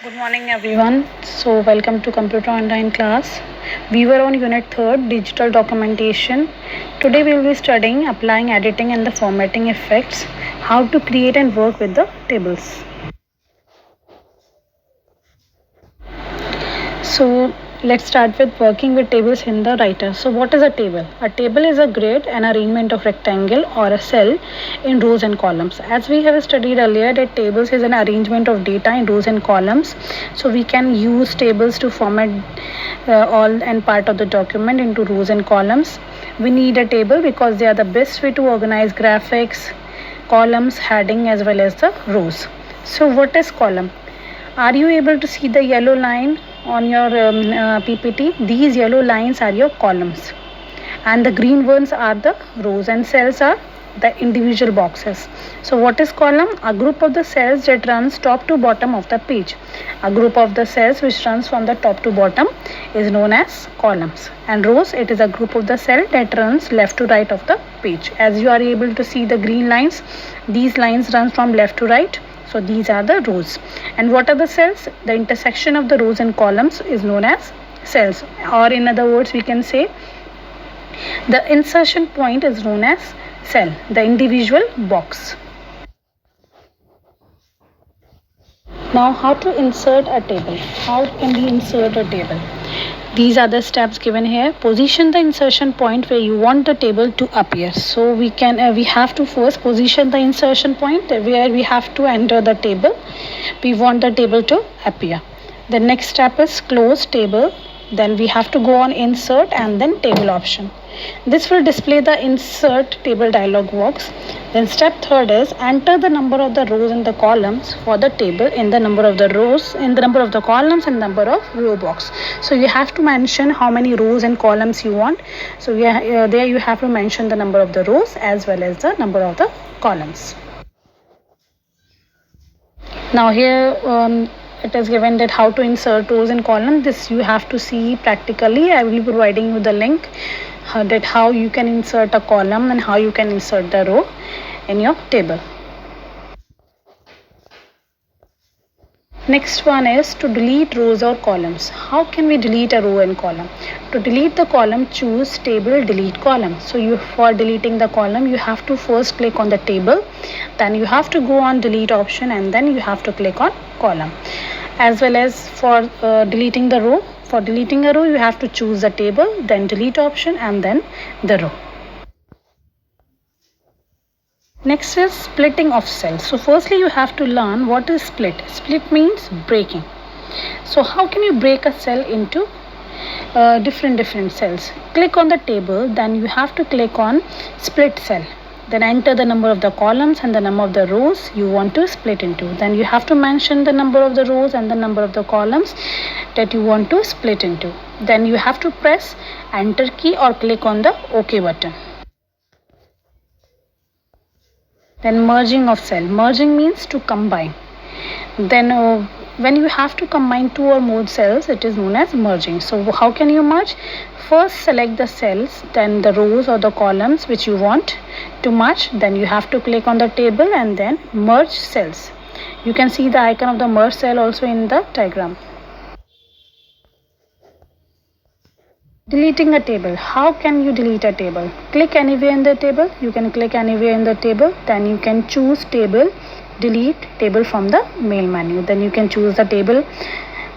Good morning, everyone. So, welcome to Computer Online class. We were on Unit 3rd, Digital Documentation. Today, we will be studying applying editing and the formatting effects, how to create and work with the tables. So, let's start with working with tables in the writer. So, what is a table? A table is a grid and arrangement of rectangle or a cell in rows and columns. As we have studied earlier, that tables is an arrangement of data in rows and columns. So, we can use tables to format all and part of the document into rows and columns. We need a table because they are the best way to organize graphics, columns, heading as well as the rows. So, what is column? Are you able to see the yellow line on your PPT? These yellow lines are your columns, and the green ones are the rows, and cells are the individual boxes. So, what is column? A group of the cells that runs top to bottom of the page. A group of the cells which runs from the top to bottom is known as columns. And rows, it is a group of the cell that runs left to right of the page. As you are able to see the green lines, these lines run from left to right. So these are the rows. And what are the cells? The intersection of the rows and columns is known as cells, or in other words we can say the insertion point is known as cell, the individual box. Now, how to insert a table? How can we insert a table? These are the steps given here. Position the insertion point where you want the table to appear. So we have to first position the insertion point where we have to enter the table. We want the table to appear. The next step is close table. Then we have to go on insert and then table option. This will display the insert table dialog box. Then step third is enter the number of the rows in the columns for the table in the number of the rows, in the number of the columns and number of row box. So you have to mention how many rows and columns you want. So there you have to mention the number of the rows as well as the number of the columns. Now here it is given that how to insert rows and columns. This you have to see practically. I will be providing you the link that how you can insert a column and how you can insert the row in your table. Next one is to delete rows or columns. How can we delete a row and column? To delete the column, choose table delete column. So for deleting the column, you have to first click on the table, then you have to go on delete option and then you have to click on column. As well as for deleting the row, for deleting a row, you have to choose the table, then delete option and then the row. Next is splitting of cells. So firstly you have to learn what is split. Split means breaking. So how can you break a cell into different cells? Click on the table, then you have to click on split cell. Then enter the number of the columns and the number of the rows you want to split into. Then you have to mention the number of the rows and the number of the columns that you want to split into. Then you have to press enter key or click on the OK button. Then merging of cell. Merging means to combine. Then when you have to combine two or more cells, it is known as merging. So how can you merge? First select the cells, then the rows or the columns which you want to merge. Then you have to click on the table and then merge cells. You can see the icon of the merge cell also in the diagram. Deleting a table. How can you delete a table? Click anywhere in the table. You can click anywhere in the table. Then you can choose table, delete table from the main menu. Then you can choose the table.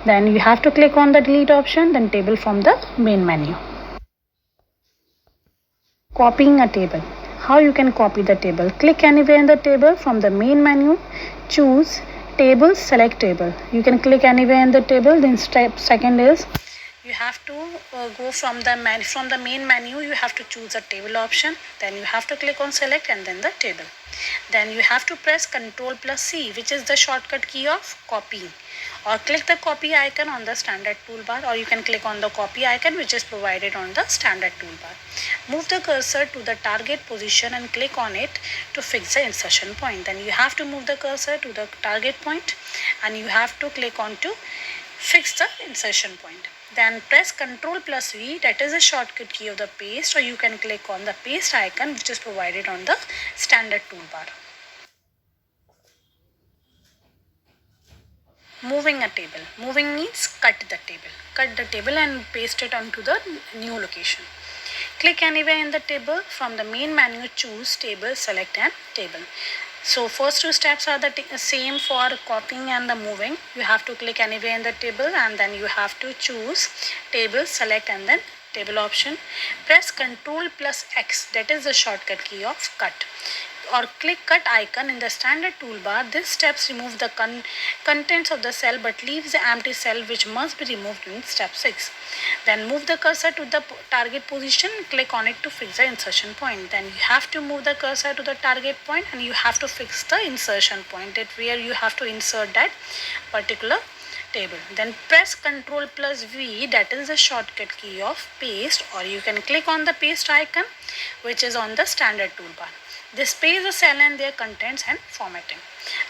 Then you have to click on the delete option, then table from the main menu. Copying a table. How you can copy the table? Click anywhere in the table from the main menu. Choose table, select table. You can click anywhere in the table. Then step second is you have to go from the main menu. You have to choose the table option, then you have to click on select and then the table. Then you have to press Ctrl+C, which is the shortcut key of copying, or click the copy icon on the standard toolbar, or you can click on the copy icon which is provided on the standard toolbar. Move the cursor to the target position and click on it to fix the insertion point. Then you have to move the cursor to the target point and you have to click on to fix the insertion point. Then press Ctrl+V, that is a shortcut key of the paste, or you can click on the paste icon which is provided on the standard toolbar. moving a table. Moving means cut the table. Cut the table and paste it onto the new location. Click anywhere in the table. From the main menu, choose table, select and table. So first two steps are the same for copying and the moving. You have to click anywhere in the table and then you have to choose table, select and then table option. Press Ctrl plus X, that is the shortcut key of cut, or click cut icon in the standard toolbar. This steps remove the contents of the cell but leaves the empty cell which must be removed in step 6. Then move the cursor to the target position, click on it to fix the insertion point. Then you have to move the cursor to the target point and you have to fix the insertion point, that where you have to insert that particular table. Then press Ctrl plus V, that is the shortcut key of paste, or you can click on the paste icon which is on the standard toolbar. This pastes the cell and their contents and formatting.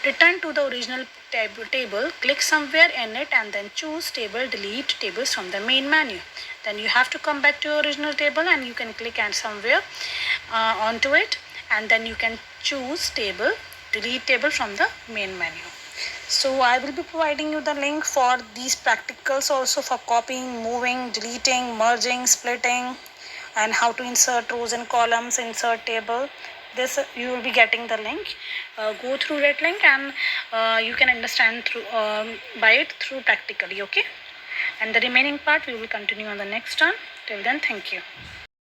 Return to the original table, click somewhere in it and then choose table, delete tables from the main menu. Then you have to come back to your original table and you can click and somewhere onto it and then you can choose table, delete table from the main menu. So I will be providing you the link for these practicals also, for copying, moving, deleting, merging, splitting, and how to insert rows and columns, insert table. This you will be getting the link. Go through that link and you can understand through by it through practically. Okay, and the remaining part we will continue on the next turn. Till then, thank you.